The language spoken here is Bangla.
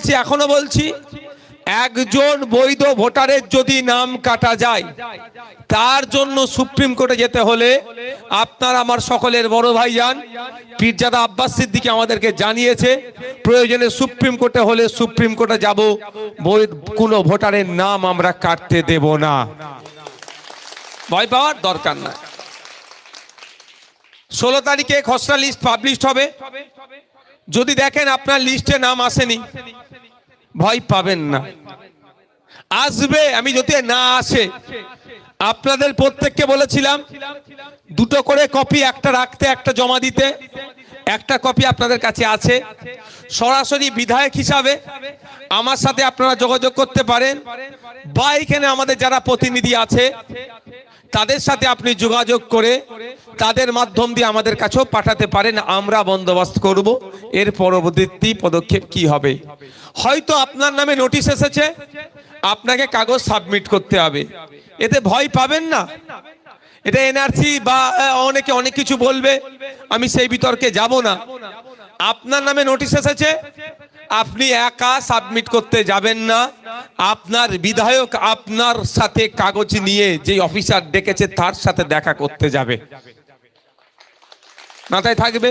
বলছি, এখনো বলছি, একজন বৈধ ভোটারের যদি নাম কাটা যায় তার জন্য সুপ্রিম কোর্টে যেতে হলে আপনার আমার সকলের বড় ভাইজান পীরজাদা আব্বাস সিদ্দিকী আমাদেরকে জানিয়েছে, প্রয়োজনে সুপ্রিম কোর্টে হলে সুপ্রিম কোর্টে যাব, কোনো ভোটারের নাম আমরা কাটতে দেব না। ভয় পাওয়ার দরকার না। 16 তারিখে খসড়া লিস্ট পাবলিশ হবে। যদি দেখেন আপনার লিস্টে নাম আসেনি, ভয় পাবেন না, আসবে। আমি যদি না আসে, আপনাদের প্রত্যেককে বলেছিলাম 2টো করে কপি, একটা রাখতে একটা জমা দিতে। একটা কপি আপনাদের কাছে আছে। সরাসরি বিধায়ক হিসাবে আমার সাথে আপনারা যোগাযোগ করতে পারেন, বা এখানে আমাদের যারা প্রতিনিধি আছে তাদের সাথে আপনি যোগাযোগ করে তাদের মাধ্যম দিয়ে আমাদের কাছেও পাঠাতে পারেন। আমরা বন্দোবস্ত করব এর পরবর্তী পদক্ষেপ কি হবে। হয়তো আপনার নামে নোটিশ এসেছে, আপনাকে কাগজ সাবমিট করতে হবে, এতে ভয় পাবেন না। এটা এনআরসি বা অনেকে অনেক কিছু বলবে, আমি সেই বিতর্কে যাব না। আপনার নামে নোটিশ এসেছে, আপনি একা সাবমিট করতে যাবেন না, আপনার বিধায়ক আপনার সাথে কাগজ নিয়ে যে অফিসার ডেকেছে তার সাথে দেখা করতে যাবে। মাথায় থাকবে।